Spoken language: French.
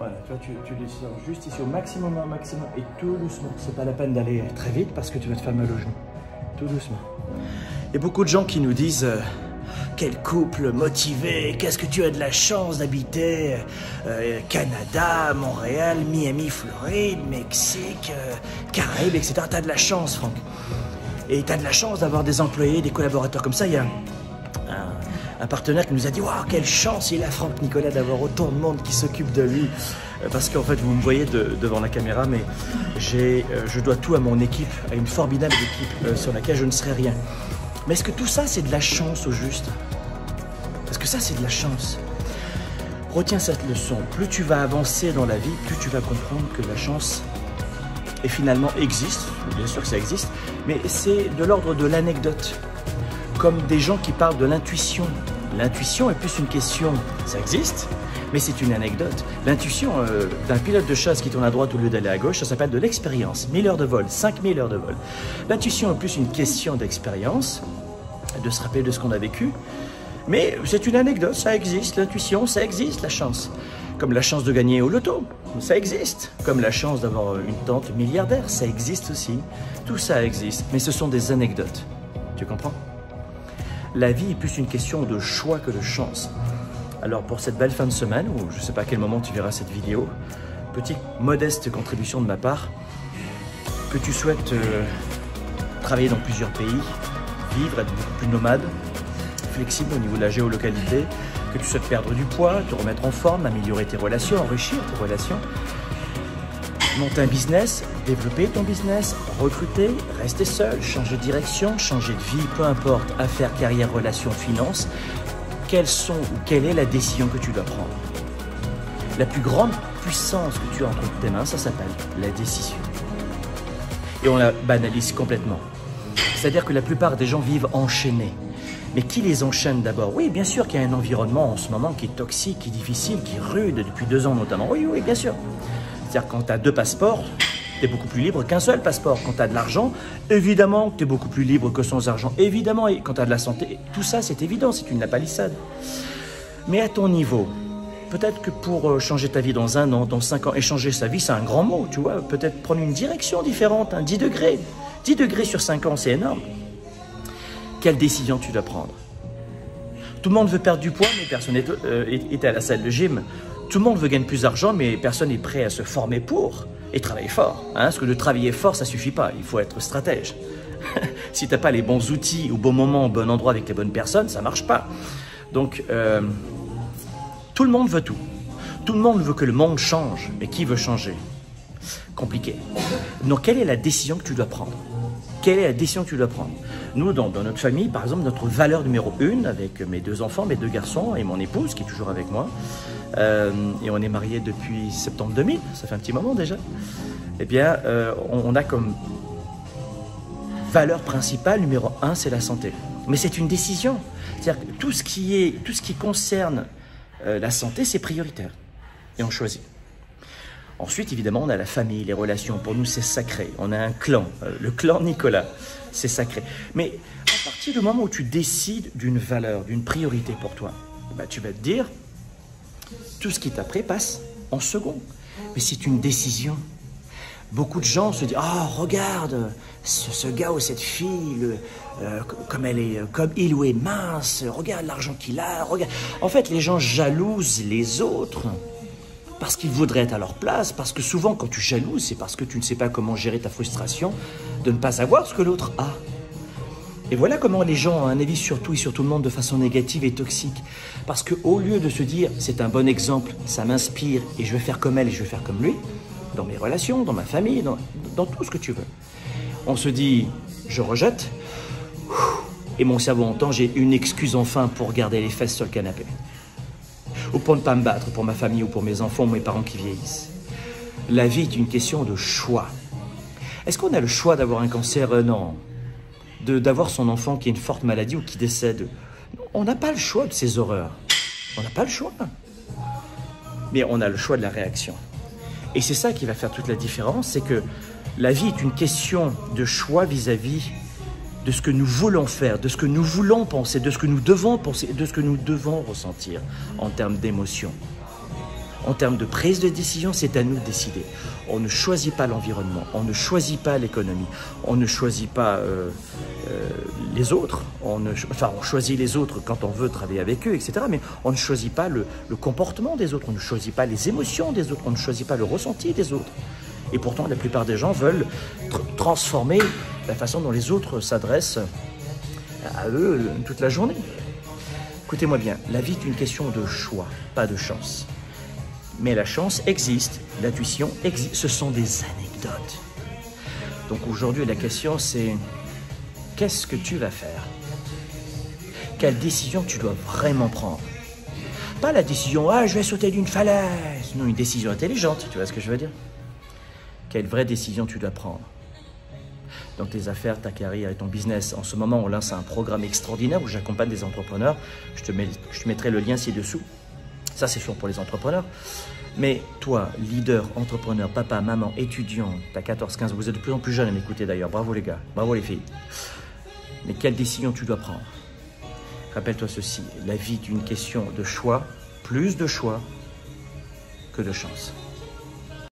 Voilà, toi tu descends juste ici au maximum, et tout doucement. C'est pas la peine d'aller très vite parce que tu vas te faire mal au genou. Tout doucement. Il y a beaucoup de gens qui nous disent quel couple motivé, qu'est-ce que tu as de la chance d'habiter Canada, Montréal, Miami, Floride, Mexique, Caraïbes, etc. Tu as de la chance, Franck. Et tu as de la chance d'avoir des employés, des collaborateurs comme ça. Il y a un partenaire qui nous a dit « Waouh, quelle chance il a, Franck Nicolas, d'avoir autant de monde qui s'occupe de lui. » Parce qu'en fait, vous me voyez devant la caméra, mais je dois tout à mon équipe, à une formidable équipe sur laquelle je ne serai rien. Mais est-ce que tout ça, c'est de la chance au juste? Parce que ça, c'est de la chance. Retiens cette leçon. Plus tu vas avancer dans la vie, plus tu vas comprendre que la chance et finalement existe. Bien sûr que ça existe, mais c'est de l'ordre de l'anecdote. Comme des gens qui parlent de l'intuition. L'intuition est plus une question, ça existe, mais c'est une anecdote. L'intuition d'un pilote de chasse qui tourne à droite au lieu d'aller à gauche, ça s'appelle de l'expérience. 1000 heures de vol, 5000 heures de vol. L'intuition est plus une question d'expérience, de se rappeler de ce qu'on a vécu. Mais c'est une anecdote, ça existe. L'intuition, ça existe, la chance. Comme la chance de gagner au loto, ça existe. Comme la chance d'avoir une tante milliardaire, ça existe aussi. Tout ça existe, mais ce sont des anecdotes. Tu comprends ? La vie est plus une question de choix que de chance. Alors pour cette belle fin de semaine, ou je ne sais pas à quel moment tu verras cette vidéo, petite modeste contribution de ma part, que tu souhaites travailler dans plusieurs pays, vivre, être beaucoup plus nomade, flexible au niveau de la géolocalité, que tu souhaites perdre du poids, te remettre en forme, améliorer tes relations, enrichir tes relations, monter un business, développer ton business, recruter, rester seul, changer de direction, changer de vie, peu importe, affaires, carrière, relations, finances, quelle est la décision que tu dois prendre? La plus grande puissance que tu as entre tes mains, ça s'appelle la décision. Et on la banalise complètement. C'est-à-dire que la plupart des gens vivent enchaînés. Mais qui les enchaîne d'abord? Oui, bien sûr qu'il y a un environnement en ce moment qui est toxique, qui est difficile, qui est rude, depuis 2 ans notamment. Oui, oui, bien sûr. C'est-à-dire quand tu as 2 passeports, tu es beaucoup plus libre qu'un seul passeport. Quand tu as de l'argent, évidemment que tu es beaucoup plus libre que sans argent. Évidemment, et quand tu as de la santé, tout ça c'est évident, c'est une palissade. Mais à ton niveau, peut-être que pour changer ta vie dans 1 an, dans 5 ans, et changer sa vie, c'est un grand mot, tu vois. Peut-être prendre une direction différente, 10 degrés. 10 degrés sur 5 ans, c'est énorme. Quelle décision tu dois prendre? Tout le monde veut perdre du poids, mais personne n'est à la salle de gym. Tout le monde veut gagner plus d'argent, mais personne n'est prêt à se former pour et travailler fort. Parce que de travailler fort, ça ne suffit pas. Il faut être stratège. Si tu n'as pas les bons outils au bon moment, au bon endroit, avec les bonnes personnes, ça ne marche pas. Donc, tout le monde veut tout. Tout le monde veut que le monde change. Mais qui veut changer? Compliqué. Donc, quelle est la décision que tu dois prendre? Quelle est la décision que tu dois prendre? Nous, dans notre famille, par exemple, notre valeur numéro 1, avec mes 2 enfants, mes 2 garçons et mon épouse, qui est toujours avec moi, et on est mariés depuis septembre 2000, ça fait un petit moment déjà, eh bien, on a comme valeur principale numéro 1, c'est la santé. Mais c'est une décision. C'est-à-dire que tout ce qui concerne la santé, c'est prioritaire. Et on choisit. Ensuite, évidemment, on a la famille, les relations. Pour nous, c'est sacré. On a un clan, le clan Nicolas. C'est sacré. Mais à partir du moment où tu décides d'une valeur, d'une priorité pour toi, bah, tu vas te dire, tout ce qui est après passe en second. Mais c'est une décision. Beaucoup de gens se disent, oh, regarde, ce gars ou cette fille, comme il ou est mince, regarde l'argent qu'il a, regarde. En fait, les gens jalousent les autres. Parce qu'ils voudraient être à leur place, parce que souvent quand tu jalouses, c'est parce que tu ne sais pas comment gérer ta frustration de ne pas savoir ce que l'autre a. Et voilà comment les gens ont un avis sur tout et sur tout le monde de façon négative et toxique. Parce qu'au lieu de se dire, c'est un bon exemple, ça m'inspire et je vais faire comme elle et je vais faire comme lui, dans mes relations, dans ma famille, dans tout ce que tu veux, on se dit, je rejette, et mon cerveau entend, j'ai une excuse enfin pour garder les fesses sur le canapé. Ou pour ne pas me battre pour ma famille ou pour mes enfants ou mes parents qui vieillissent. La vie est une question de choix. Est-ce qu'on a le choix d'avoir un cancer? Non. D'avoir son enfant qui a une forte maladie ou qui décède? On n'a pas le choix de ces horreurs. On n'a pas le choix. Mais on a le choix de la réaction. Et c'est ça qui va faire toute la différence, c'est que la vie est une question de choix vis-à-vis de ce que nous voulons faire, de ce que nous voulons penser, de ce que nous devons penser, de ce que nous devons ressentir en termes d'émotions. En termes de prise de décision, c'est à nous de décider. On ne choisit pas l'environnement, on ne choisit pas l'économie, on ne choisit pas les autres. On choisit les autres quand on veut travailler avec eux, etc. Mais on ne choisit pas le comportement des autres, on ne choisit pas les émotions des autres, on ne choisit pas le ressenti des autres. Et pourtant, la plupart des gens veulent transformer la façon dont les autres s'adressent à eux toute la journée. Écoutez-moi bien, la vie est une question de choix, pas de chance. Mais la chance existe, l'intuition existe, ce sont des anecdotes. Donc aujourd'hui, la question c'est, qu'est-ce que tu vas faire? Quelle décision tu dois vraiment prendre? Pas la décision, je vais sauter d'une falaise. Non, une décision intelligente, tu vois ce que je veux dire? Quelle vraie décision tu dois prendre? Dans tes affaires, ta carrière et ton business. En ce moment, on lance un programme extraordinaire où j'accompagne des entrepreneurs. Je te mettrai le lien ci-dessous. Ça, c'est sûr pour les entrepreneurs. Mais toi, leader, entrepreneur, papa, maman, étudiant, tu as 14, 15, vous êtes de plus en plus jeunes à m'écouter d'ailleurs. Bravo les gars, bravo les filles. Mais quelle décision tu dois prendre? Rappelle-toi ceci, la vie est une question de choix, plus de choix que de chance.